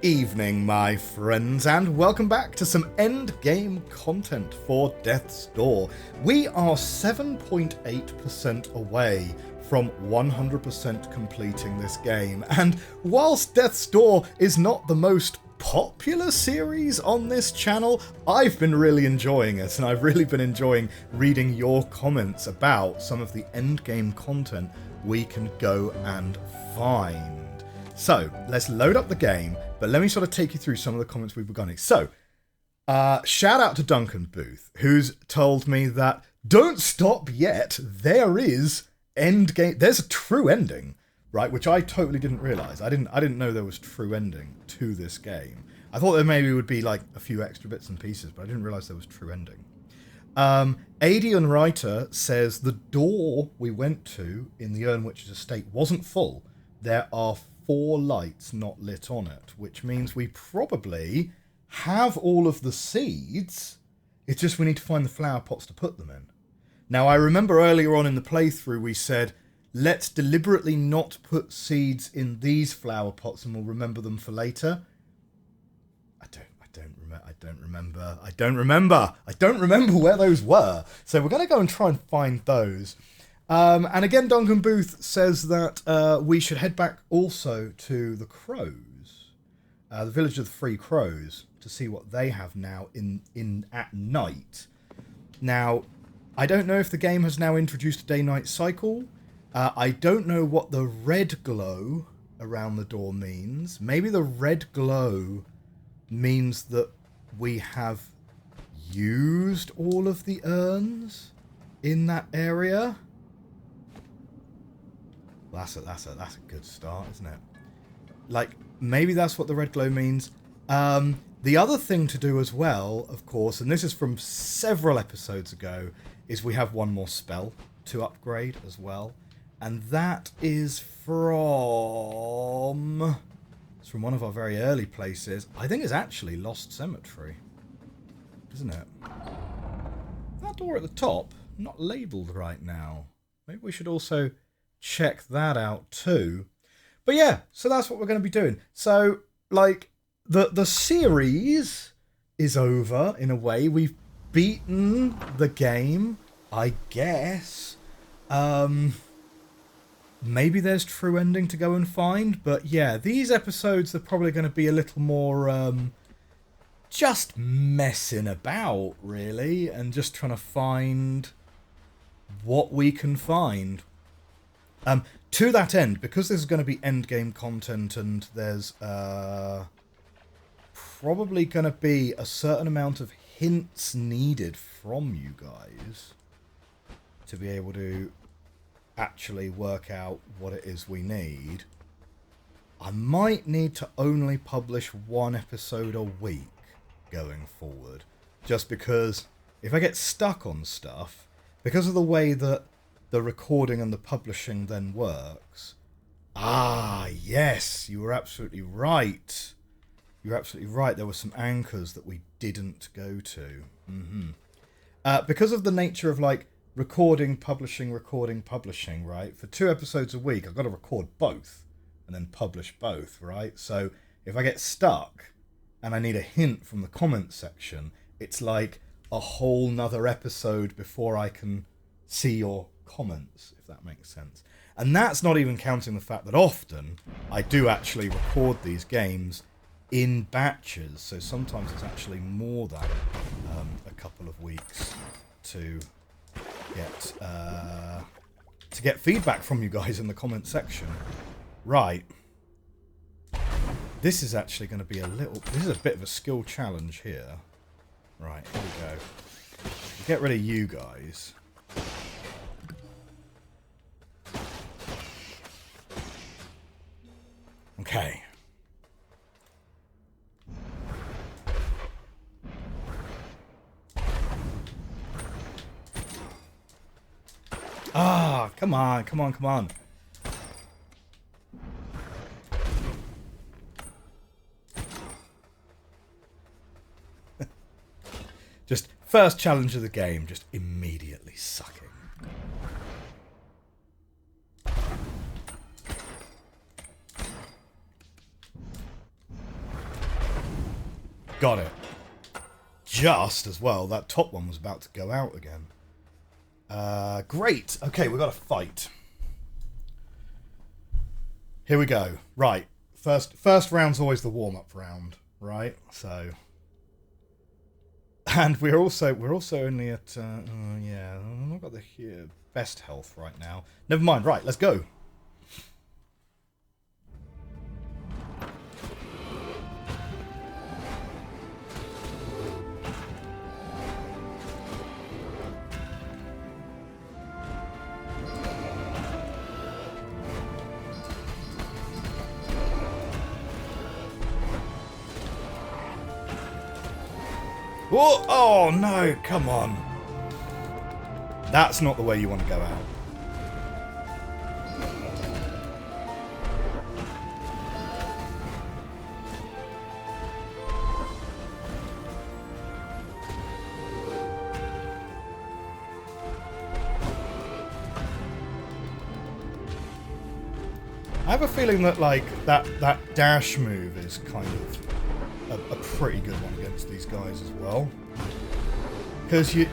evening, my friends, and welcome back to some endgame content for Death's Door. We are 7.8% away from 100% completing this game, and whilst Death's Door is not the most popular series on this channel, I've been really enjoying it, and I've really been enjoying reading your comments about some of the endgame content we can go and find. So, let's load up the game, but let me sort of take you through some of the comments we've begun. So, shout out to Duncan Booth, who's told me that don't stop yet, there is endgame, there's a true ending, right, which I totally didn't realise. I didn't know there was true ending to this game. I thought there maybe would be like a few extra bits and pieces, but I didn't realise there was true ending. Adian Writer says the door we went to in the Ernwitch's estate wasn't full. There are 4 lights not lit on it, which means we probably have all of the seeds. It's just we need to find the flower pots to put them in. Now, I remember earlier on in the playthrough we said, let's deliberately not put seeds in these flower pots and we'll remember them for later. I don't remember where those were. So we're going to go and try and find those. And again, Duncan Booth says that we should head back also to the Crows, the village of the Free Crows, to see what they have now in at night. Now, I don't know if the game has now introduced a day-night cycle. I don't know what the red glow around the door means. Maybe the red glow means that we have used all of the urns in that area. That's a good start, isn't it? Like, maybe that's what the red glow means. The other thing to do as well, of course, and this is from several episodes ago, is we have one more spell to upgrade as well. And that is from... It's from one of our very early places. I think it's actually Lost Cemetery, isn't it? That door at the top, not labelled right now. Maybe we should also check that out too. But yeah, so that's what we're going to be doing. So, like, the series is over in a way. We've beaten the game, I guess. Maybe there's true ending to go and find, but yeah, these episodes are probably going to be a little more just messing about, really, and just trying to find what we can find. To that end, because this is going to be endgame content and there's probably going to be a certain amount of hints needed from you guys to be able to actually work out what it is we need, I might need to only publish 1 episode a week going forward, just because if I get stuck on stuff, because of the way that the recording and the publishing then works. Ah, yes, you were absolutely right. You're absolutely right. There were some anchors that we didn't go to. Because of the nature of, like, recording, publishing, right? For 2 episodes a week, I've got to record both and then publish both, right? So if I get stuck and I need a hint from the comments section, it's like a whole nother episode before I can see your comments, if that makes sense. And that's not even counting the fact that often I do actually record these games in batches, so sometimes it's actually more than a couple of weeks to get feedback from you guys in the comment section. Right. This is actually going to be this is a bit of a skill challenge here. Right, here we go. Get rid of you guys. Okay. Ah, come on. Just first challenge of the game, just immediately sucking. Got it. Just as well. That top one was about to go out again. Great. Okay, we've got a fight. Here we go. Right. First round's always the warm-up round, right? So, and we're also only at yeah, I've not got the best health right now. Never mind. Right, let's go. Oh, oh no, come on. That's not the way you want to go out. I have a feeling that like that dash move is kind of a pretty good one against these guys as well, because you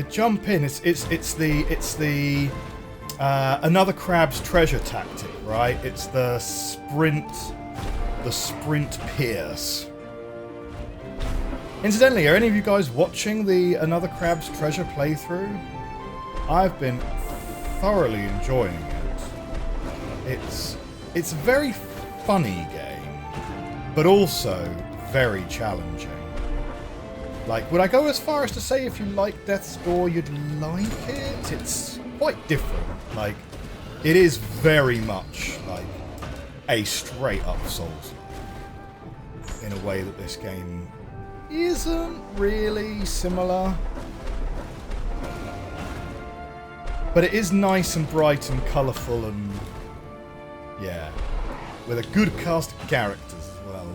jump in. It's the another crab's treasure tactic, right? It's the sprint pierce. Incidentally, are any of you guys watching the Another Crab's Treasure playthrough? I've been thoroughly enjoying it. It's a very funny game, but also very challenging. Like, would I go as far as to say if you like Death's Door, you'd like it? It's quite different. Like, it is very much like a straight-up Souls in a way that this game isn't really similar. But it is nice and bright and colourful and, yeah, with a good cast of characters as well.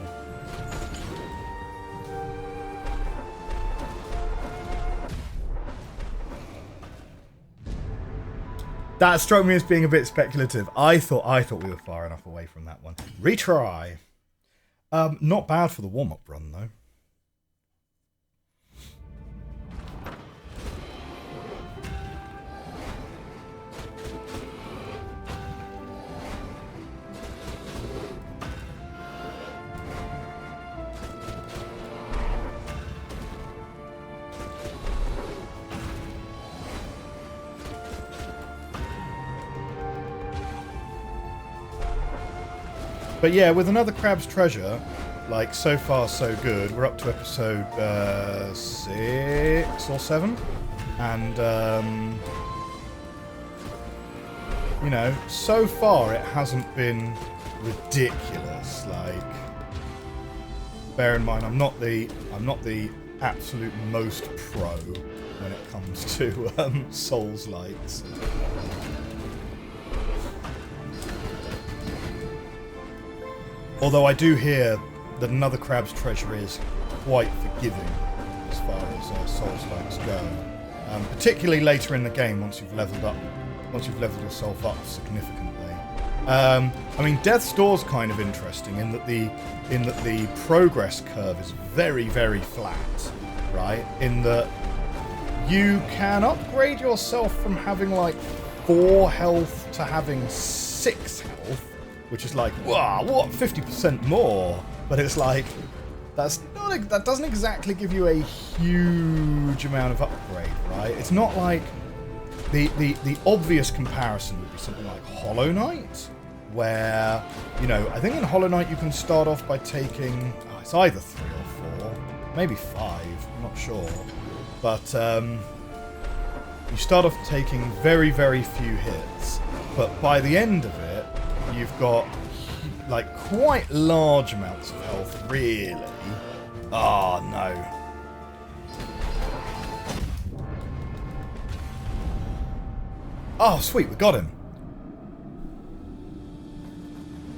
That struck me as being a bit speculative. I thought we were far enough away from that one. Retry. Not bad for the warm-up run, though. But yeah, with Another Crab's Treasure, like, so far so good. We're up to episode 6 or 7. And, you know, so far it hasn't been ridiculous. Like, bear in mind, I'm not the absolute most pro when it comes to Soulslites. Although I do hear that Another Crab's Treasure is quite forgiving as far as Soulslikes go, particularly later in the game once you've leveled yourself up significantly. I mean, Death's Door's kind of interesting in that the progress curve is very, very flat, right? In that you can upgrade yourself from having like 4 health to having 6 health. Which is like, wow, what, 50% more? But it's like, that doesn't exactly give you a huge amount of upgrade, right? It's not like the obvious comparison would be something like Hollow Knight, where, you know, I think in Hollow Knight you can start off by taking, it's either 3 or 4, maybe 5, I'm not sure. But you start off taking very, very few hits, but by the end of it, you've got, like, quite large amounts of health, really. Oh, no. Oh, sweet, we got him.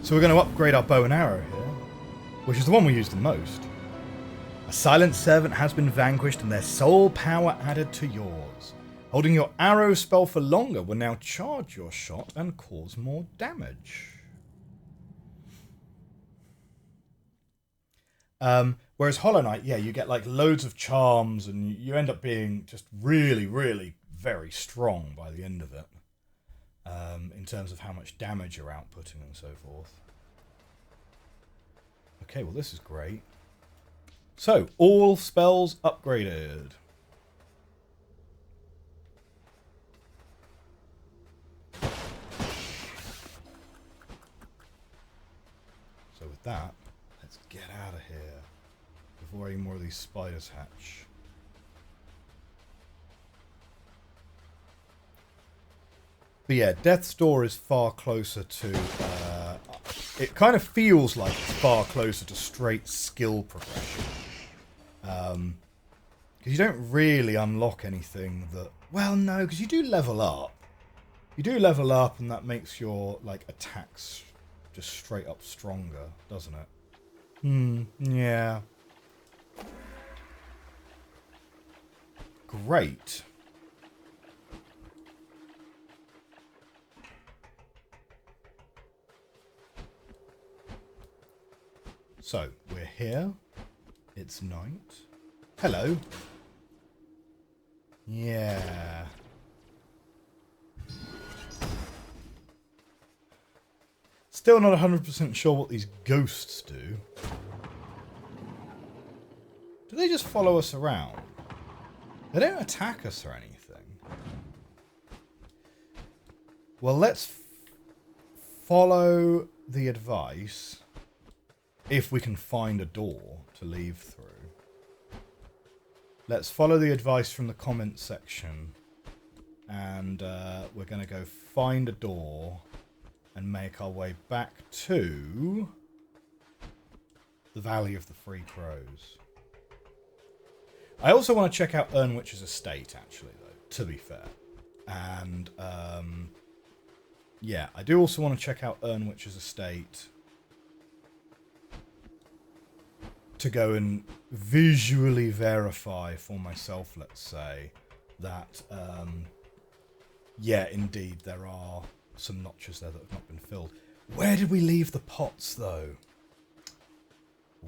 So we're going to upgrade our bow and arrow here, which is the one we use the most. A silent servant has been vanquished and their soul power added to yours. Holding your arrow spell for longer will now charge your shot and cause more damage. Whereas Hollow Knight, yeah, you get like loads of charms and you end up being just really, really very strong by the end of it. In terms of how much damage you're outputting and so forth. Okay, well this is great. So, all spells upgraded. So with that, let's get out of here before any more of these spiders hatch. But yeah, Death's Door is far closer to... it kind of feels like it's far closer to straight skill progression. Because you don't really unlock anything that... Well, no, because you do level up. You do level up and that makes your like attacks just straight up stronger, doesn't it? Yeah. Great. So, we're here. It's night. Hello. Yeah. Still not 100% sure what these ghosts do. Do they just follow us around? They don't attack us or anything. Well, let's follow the advice if we can find a door to leave through. Let's follow the advice from the comments section and we're going to go find a door and make our way back to the Valley of the Free Crows. I also want to check out Ernwitch's estate, actually, though, to be fair. And, yeah, I do also want to check out Ernwitch's estate to go and visually verify for myself, let's say, that, yeah, indeed, there are some notches there that have not been filled. Where did we leave the pots, though?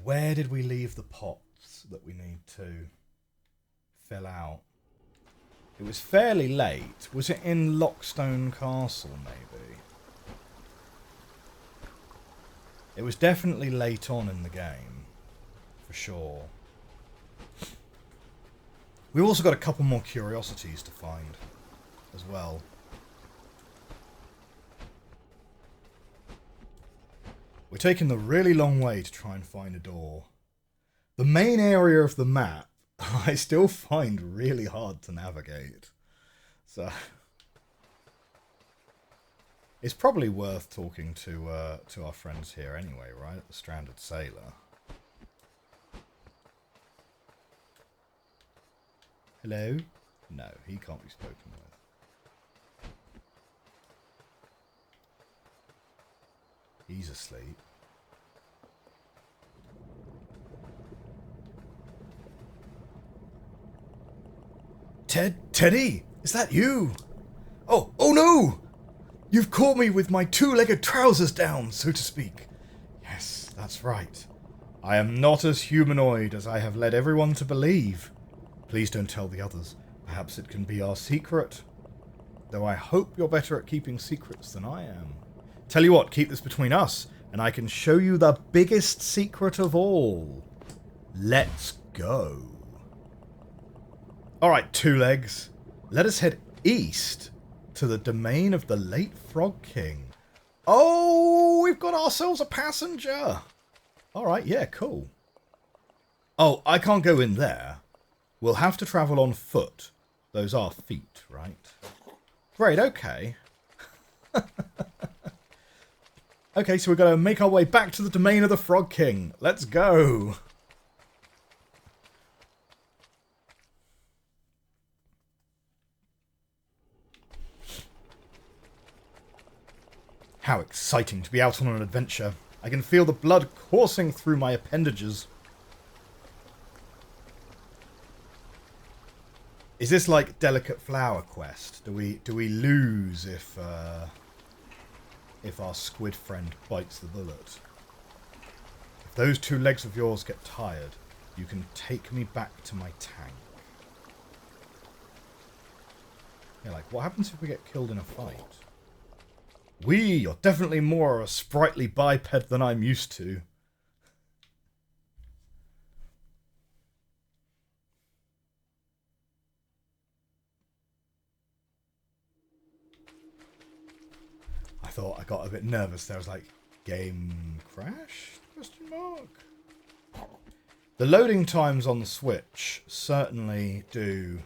Where did we leave the pots that we need to fill out? It was fairly late. Was it in Lockstone Castle, maybe? It was definitely late on in the game, for sure. We've also got a couple more curiosities to find as well. We're taking the really long way to try and find a door. The main area of the map I still find really hard to navigate. So it's probably worth talking to our friends here anyway, right? The Stranded Sailor. Hello? No, he can't be spoken with. He's asleep. Teddy, is that you? Oh no! You've caught me with my two-legged trousers down, so to speak. Yes, that's right. I am not as humanoid as I have led everyone to believe. Please don't tell the others. Perhaps it can be our secret. Though I hope you're better at keeping secrets than I am. Tell you what, keep this between us, and I can show you the biggest secret of all. Let's go. Alright, two legs. Let us head east to the domain of the late Frog King. Oh, we've got ourselves a passenger. Alright, yeah, cool. Oh, I can't go in there. We'll have to travel on foot. Those are feet, right? Great, okay. Okay, so we're going to make our way back to the domain of the Frog King. Let's go. How exciting to be out on an adventure. I can feel the blood coursing through my appendages. Is this like Delicate Flower Quest? Do we lose if our squid friend bites the bullet? If those two legs of yours get tired, You can take me back to my tank. Yeah, like, what happens if we get killed in a fight? You're definitely more a sprightly biped than I'm used to. I thought I got a bit nervous there. I was like, game crash? Question mark. The loading times on the Switch certainly do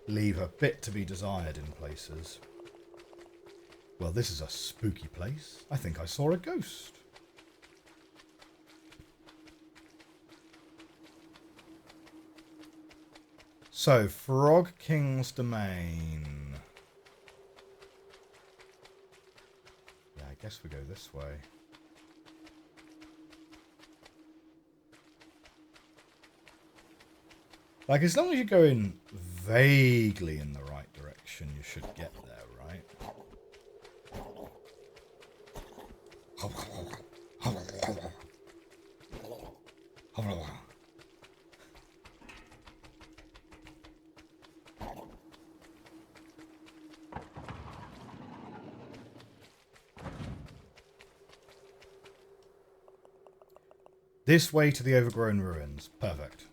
leave a bit to be desired in places. Well, this is a spooky place. I think I saw a ghost. So, Frog King's Domain. Yeah, I guess we go this way. Like, as long as you're going vaguely in the right direction, you should get there, right? This way to the overgrown ruins. Perfect.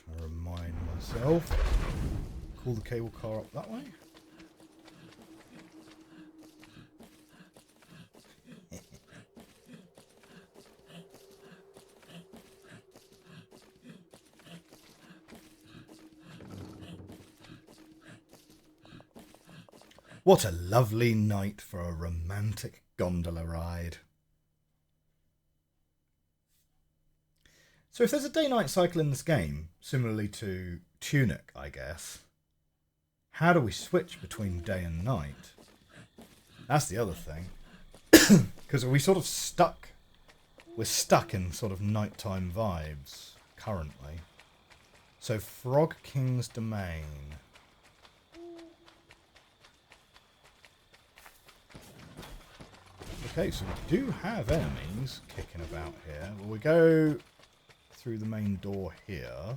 Trying to remind myself. Call the cable car up that way. What a lovely night for a romantic gondola ride. So if there's a day-night cycle in this game, similarly to Tunic, I guess, how do we switch between day and night? That's the other thing. Because we're sort of stuck. We're stuck in sort of nighttime vibes currently. So Frog King's Domain. Okay, so we do have enemies kicking about here. Well, we go through the main door here.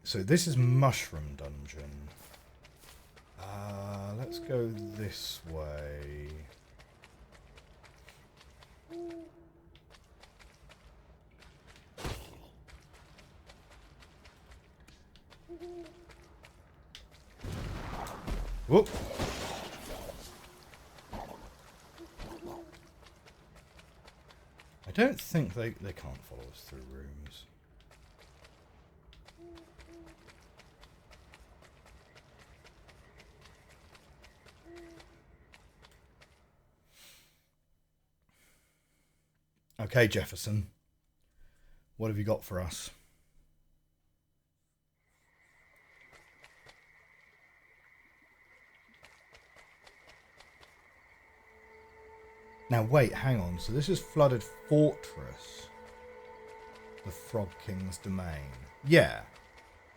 So this is Mushroom Dungeon. Let's go this way. Whoop. I don't think they can't follow us through rooms. Okay, Jefferson. What have you got for us? Now wait, hang on. So this is Flooded Fortress. The Frog King's Domain. Yeah.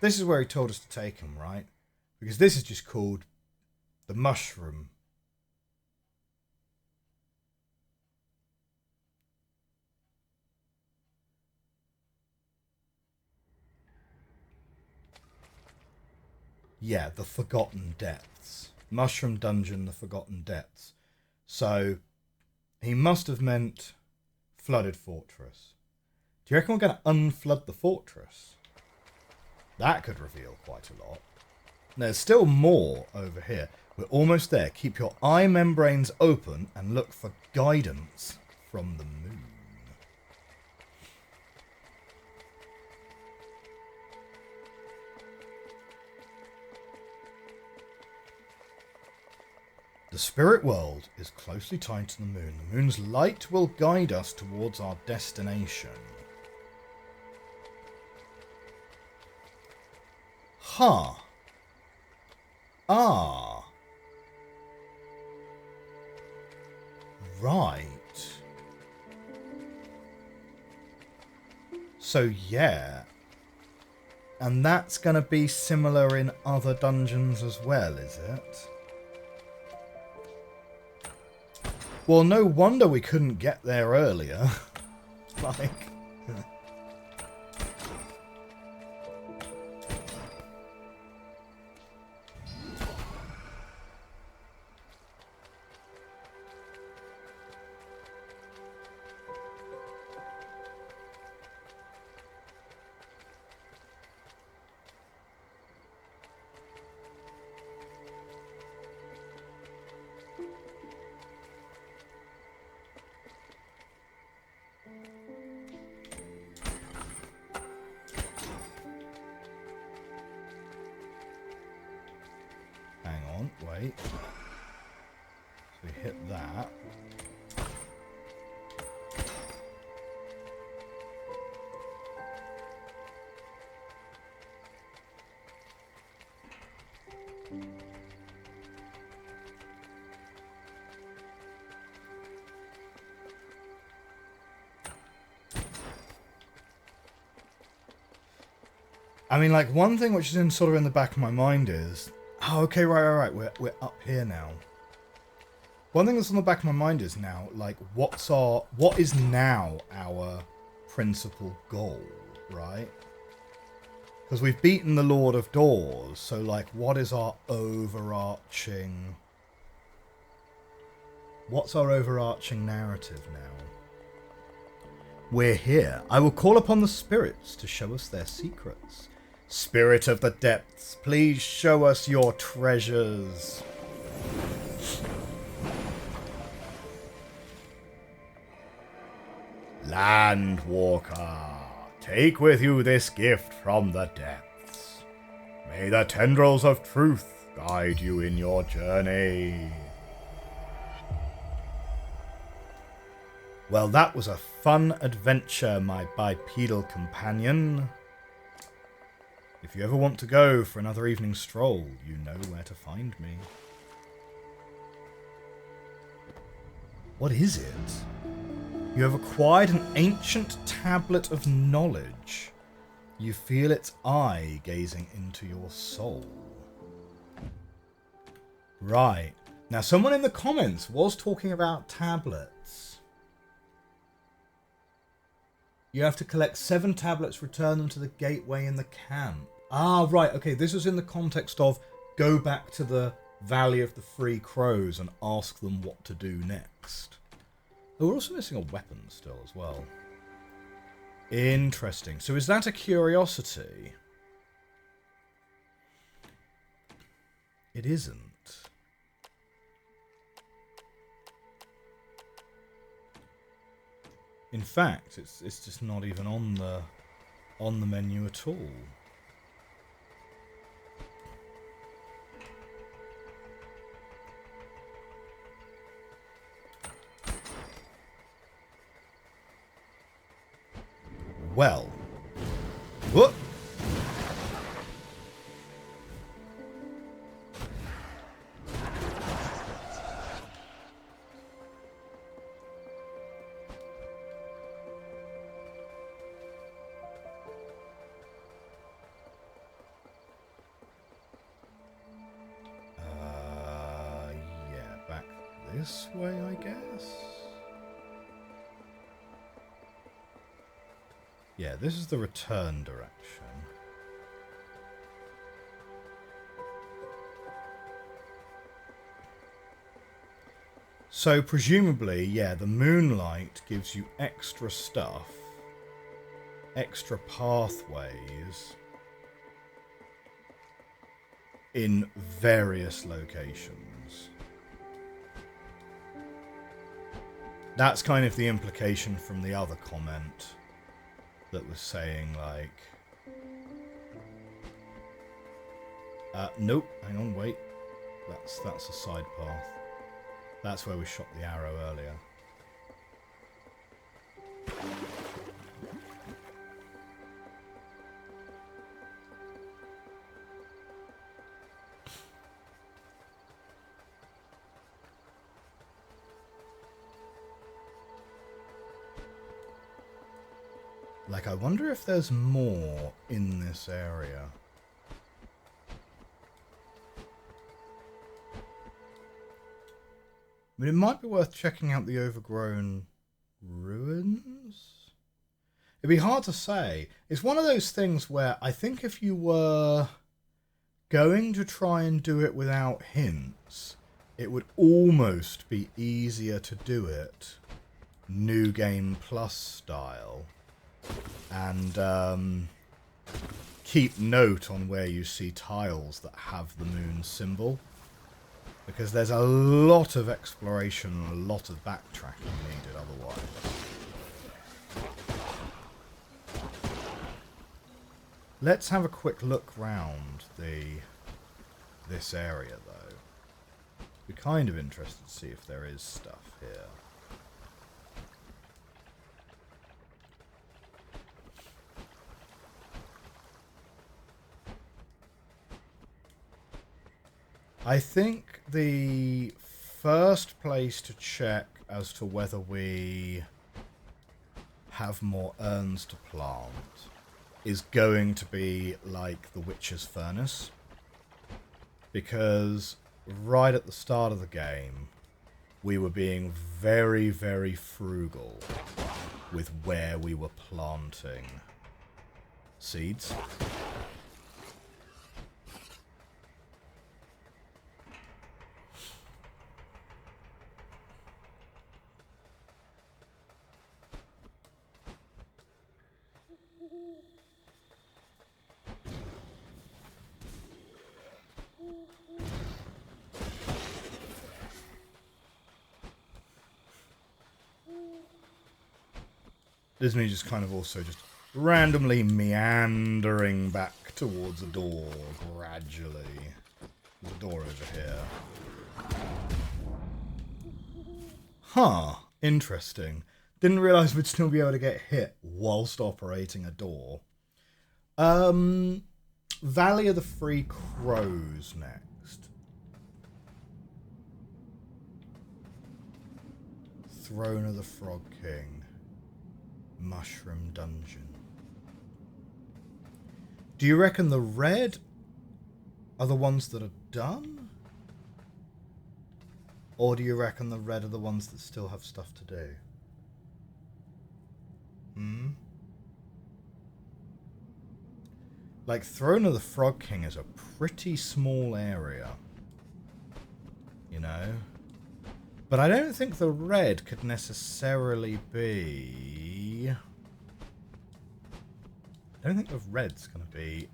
This is where he told us to take him, right? Because this is just called the Mushroom. Yeah, the Forgotten Depths. Mushroom Dungeon, the Forgotten Depths. So he must have meant Flooded Fortress. Do you reckon we're going to unflood the fortress? That could reveal quite a lot. There's still more over here. We're almost there. Keep your eye membranes open and look for guidance from the moon. The spirit world is closely tied to the moon. The moon's light will guide us towards our destination. Huh. Ah. Right. So yeah. And that's going to be similar in other dungeons as well, is it? Well, no wonder we couldn't get there earlier. Like... Wait. So we hit that. I mean, like, one thing which is sort of in the back of my mind is, oh, okay, right. We're up here now. One thing that's on the back of my mind is now, like, what is now our principal goal, right? Because we've beaten the Lord of Doors, so, like, what is our overarching... What's our overarching narrative now? We're here. I will call upon the spirits to show us their secrets. Spirit of the depths, please show us your treasures. Landwalker, take with you this gift from the depths. May the tendrils of truth guide you in your journey. Well, that was a fun adventure, my bipedal companion. If you ever want to go for another evening stroll, you know where to find me. What is it? You have acquired an ancient tablet of knowledge. You feel its eye gazing into your soul. Right. Now, someone in the comments was talking about tablets. You have to collect 7 tablets, return them to the gateway in the camp. Ah, right, okay, this was in the context of go back to the Valley of the Free Crows and ask them what to do next. Oh, we're also missing a weapon still as well. Interesting. So is that a curiosity? It isn't. In fact, it's just not even on the menu at all. Well. Whoop. Yeah, back this way, I guess. Yeah, this is the return direction. So presumably, yeah, the moonlight gives you extra stuff, extra pathways in various locations. That's kind of the implication from the other comment that was saying, like... nope, hang on, wait. That's a side path. That's where we shot the arrow earlier. Like, I wonder if there's more in this area. I mean, it might be worth checking out the overgrown ruins. It'd be hard to say. It's one of those things where I think if you were going to try and do it without hints, it would almost be easier to do it New Game Plus style and keep note on where you see tiles that have the moon symbol, because there's a lot of exploration and a lot of backtracking needed otherwise. Let's have a quick look round this area, though. We're kind of interested to see if there is stuff here. I think the first place to check as to whether we have more urns to plant is going to be like the Witch's Furnace, because right at the start of the game we were being very, very frugal with where we were planting seeds. This is me just kind of also just randomly meandering back towards a door gradually. There's a door over here. Huh, interesting. Didn't realise we'd still be able to get hit whilst operating a door. Valley of the Free Crows next. Throne of the Frog King. Mushroom Dungeon. Do you reckon the red are the ones that are done? Or do you reckon the red are the ones that still have stuff to do? Like, Throne of the Frog King is a pretty small area. You know? But I don't think the red could necessarily be... I don't think the red's going to be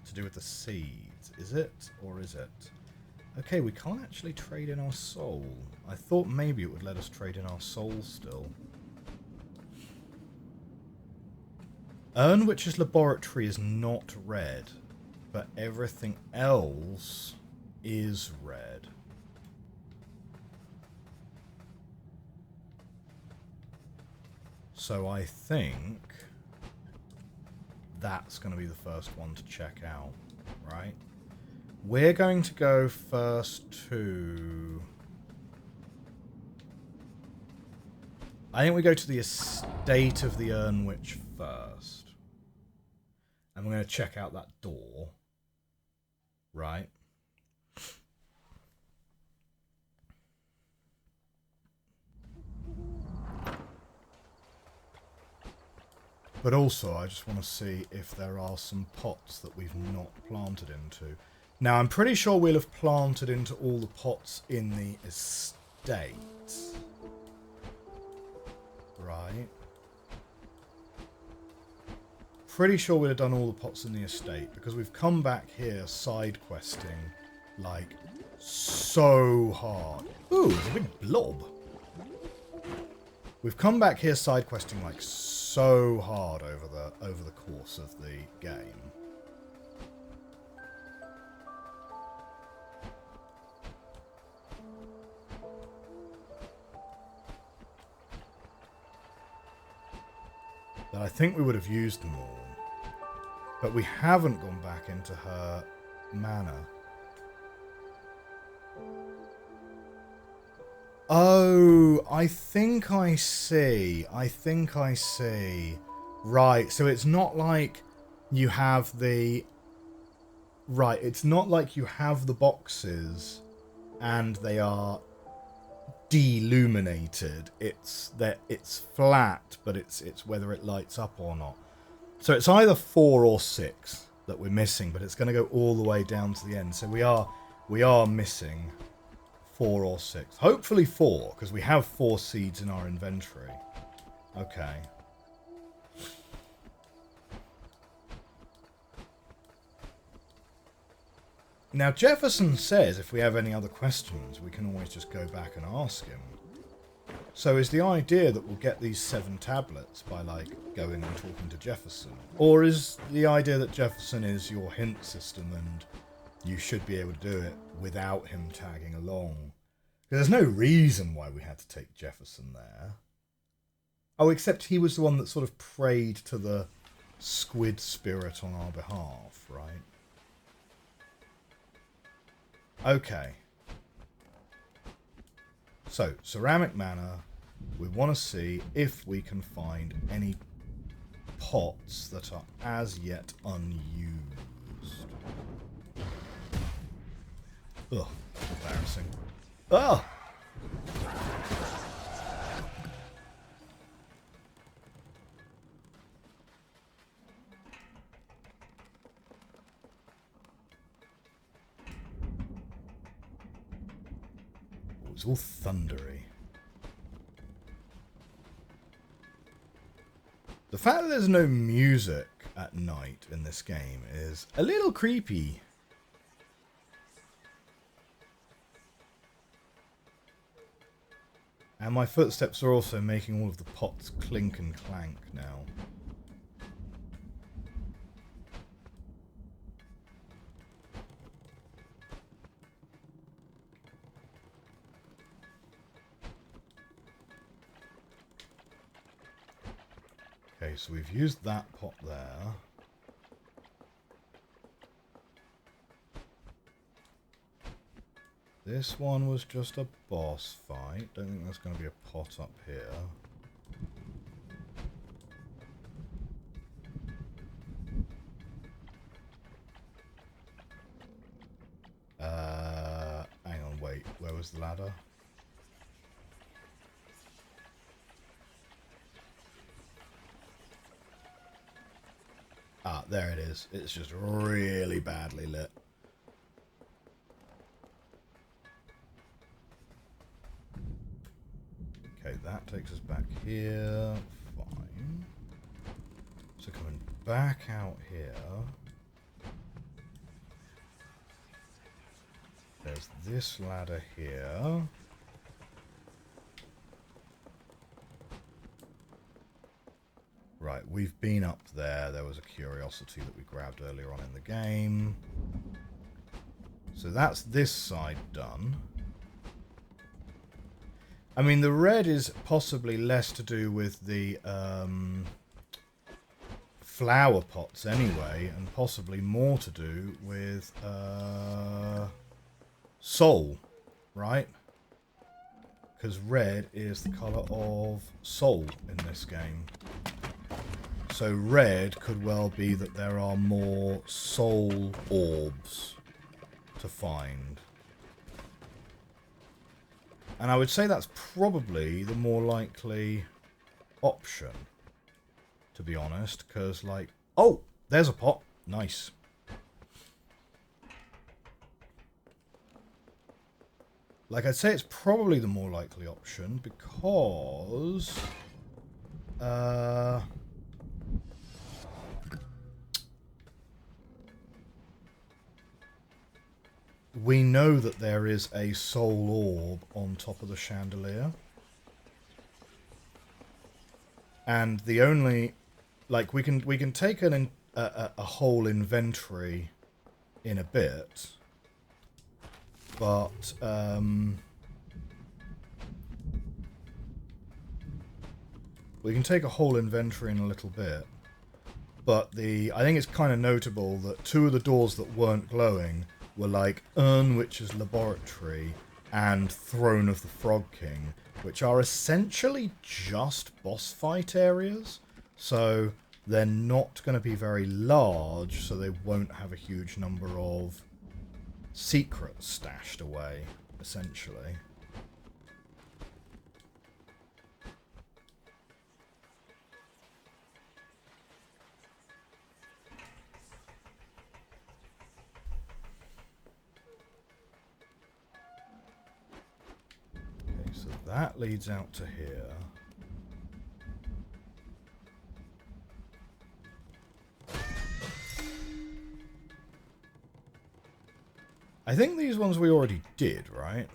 to do with the seeds. Is it? Or is it? Okay, we can't actually trade in our soul. I thought maybe it would let us trade in our soul still. Urnwitch's Laboratory is not red, but everything else is red. So I think that's going to be the first one to check out, right? We're going to go first to... I think we go to the estate of the Urnwitch first. And we're going to check out that door, right? But also, I just want to see if there are some pots that we've not planted into. Now, I'm pretty sure we'll have planted into all the pots in the estate. Right? Pretty sure we'll have done all the pots in the estate, because we've come back here side questing, like, so hard. Ooh, there's a big blob. We've come back here side questing, like, so hard over the course of the game. That I think we would have used them all. But we haven't gone back into her manor. Oh, I think I see. Right, so it's not like you have the... Right, it's not like you have the boxes and they are deluminated. It's flat, but it's whether it lights up or not. So it's either 4 or 6 that we're missing, but it's going to go all the way down to the end. So we are missing 4 or 6. Hopefully 4, because we have 4 seeds in our inventory. Okay. Now, Jefferson says if we have any other questions, we can always just go back and ask him. So is the idea that we'll get these 7 tablets by, like, going and talking to Jefferson? Or is the idea that Jefferson is your hint system and you should be able to do it without him tagging along? Because there's no reason why we had to take Jefferson there. Oh, except he was the one that sort of prayed to the squid spirit on our behalf, right? Okay. So, Ceramic Manor, we want to see if we can find any pots that are as yet unused. Ugh, embarrassing. Ugh! It's all thundery. The fact that there's no music at night in this game is a little creepy. And my footsteps are also making all of the pots clink and clank now. Okay, so we've used that pot there. This one was just a boss fight. Don't think there's going to be a pot up here. Hang on, wait. Where was the ladder? Ah, there it is. It's just really badly lit. Okay, that takes us back here. Fine. So coming back out here. There's this ladder here. Right, we've been up there. There was a curiosity that we grabbed earlier on in the game. So that's this side done. I mean, the red is possibly less to do with the flower pots anyway, and possibly more to do with soul, right? Because red is the colour of soul in this game. So red could well be that there are more soul orbs to find. And I would say that's probably the more likely option, to be honest, because, like... Oh! There's a pot. Nice. Like, I'd say it's probably the more likely option, because... we know that there is a soul orb on top of the chandelier. And the only... Like, we can take a whole inventory in a bit. But, we can take a whole inventory in a little bit. But I think it's kind of notable that 2 of the doors that weren't glowing were like Witch's Laboratory and Throne of the Frog King, which are essentially just boss fight areas. So they're not going to be very large, so they won't have a huge number of secrets stashed away, essentially. Okay, so that leads out to here. I think these ones we already did, right?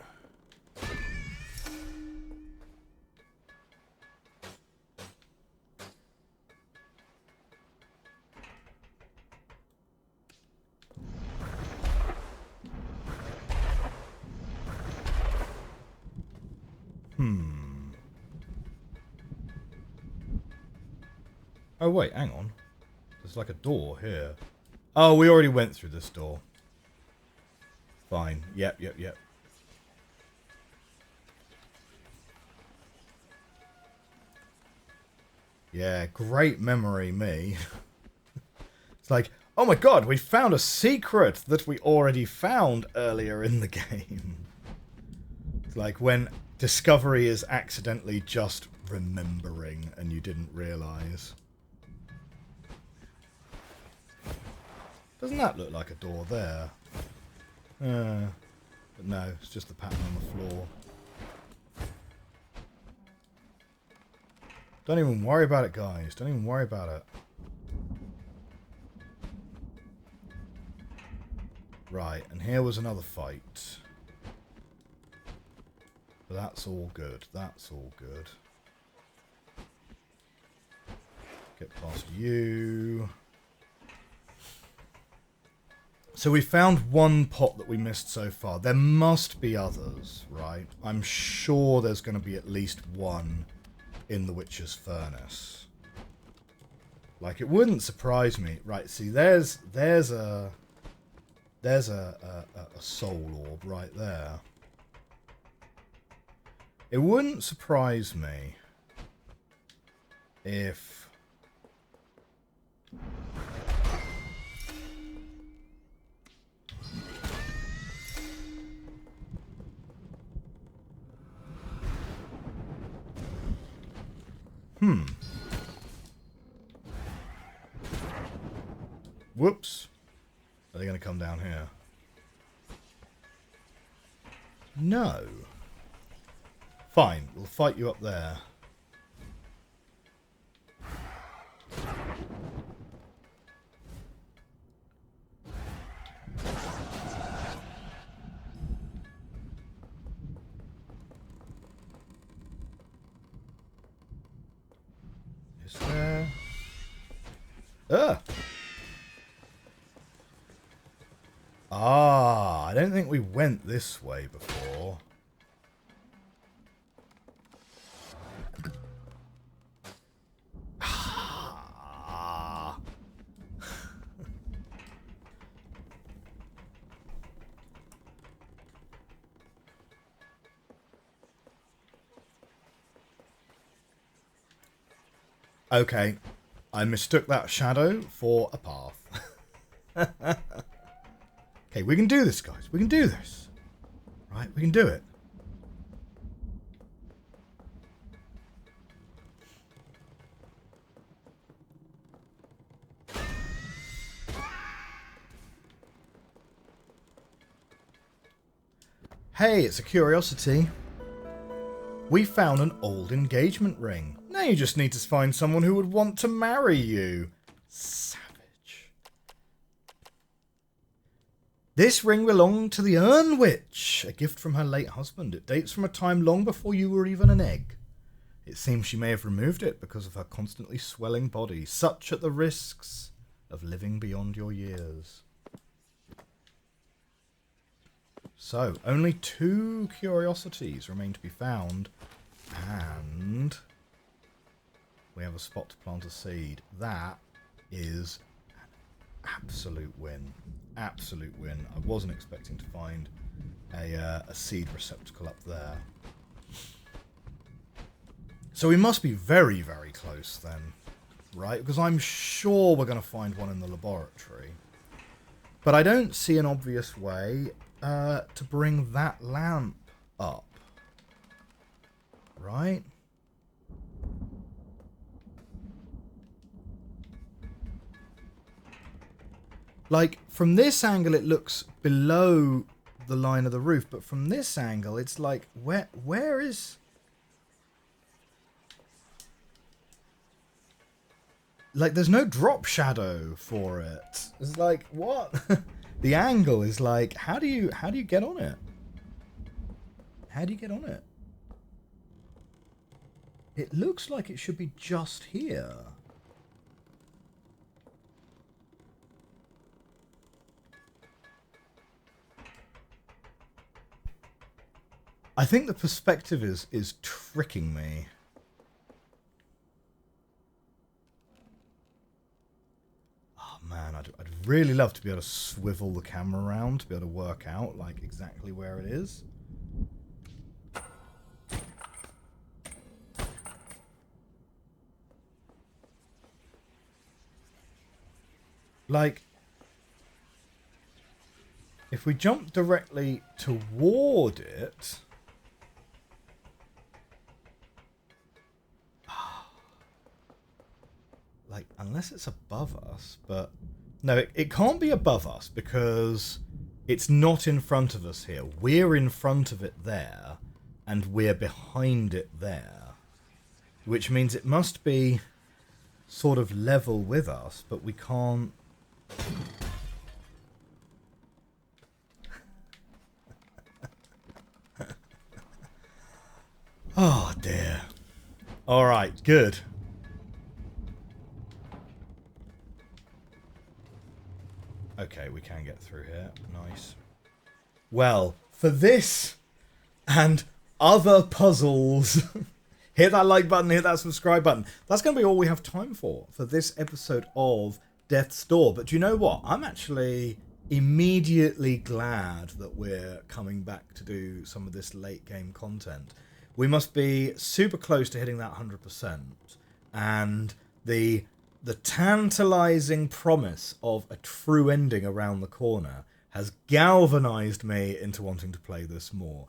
Oh, wait, hang on. There's like a door here. Oh, we already went through this door. Fine. Yep. Yeah, great memory, me. It's like, oh my god, we found a secret that we already found earlier in the game. It's like when discovery is accidentally just remembering and you didn't realise. Doesn't that look like a door there? But no, it's just the pattern on the floor. Don't even worry about it, guys. Don't even worry about it. Right, and here was another fight. But that's all good. That's all good. Get past you. So we found one pot that we missed so far. There must be others, right? I'm sure there's going to be at least one in the Witch's Furnace. Like, it wouldn't surprise me. Right, see, there's a soul orb right there. It wouldn't surprise me if... Whoops. Are they going to come down here? No. Fine, we'll fight you up there. Is there... Ah, I don't think we went this way before. Ah. Okay, I mistook that shadow for a path. Okay, we can do this, guys. We can do this. Right, we can do it. Hey, it's a curiosity. We found an old engagement ring. Now you just need to find someone who would want to marry you. Savage. This ring belonged to the Urn Witch, a gift from her late husband. It dates from a time long before you were even an egg. It seems she may have removed it because of her constantly swelling body, such are the risks of living beyond your years. So, only 2 curiosities remain to be found, and we have a spot to plant a seed. That is an absolute win. Absolute win. I wasn't expecting to find a seed receptacle up there. So we must be very, very close then. right? Because I'm sure we're going to find one in the laboratory. But I don't see an obvious way to bring that lamp up. Right? Like, from this angle it looks below the line of the roof, but from this angle it's like, where is... Like, there's no drop shadow for it. It's like, what? The angle is like, how do you get on it? How do you get on it? It looks like it should be just here. I think the perspective is tricking me. Man, I'd really love to be able to swivel the camera around to be able to work out like exactly where it is. Like, if we jump directly toward it... Like, unless it's above us, but... No, it can't be above us because it's not in front of us here. We're in front of it there, and we're behind it there. Which means it must be sort of level with us, but we can't... Oh, dear. Alright, good. Okay, we can get through here. Nice. Well, for this and other puzzles, hit that like button, hit that subscribe button. That's going to be all we have time for this episode of Death's Door. But do you know what? I'm actually immediately glad that we're coming back to do some of this late game content. We must be super close to hitting that 100%. And the tantalizing promise of a true ending around the corner has galvanized me into wanting to play this more.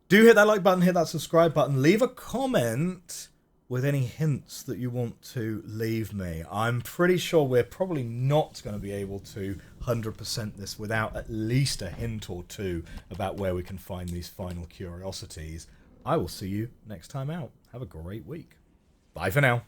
Do hit that like button, hit that subscribe button, leave a comment with any hints that you want to leave me. I'm pretty sure we're probably not going to be able to 100% this without at least a hint or two about where we can find these final curiosities. I will see you next time out. Have a great week. Bye for now.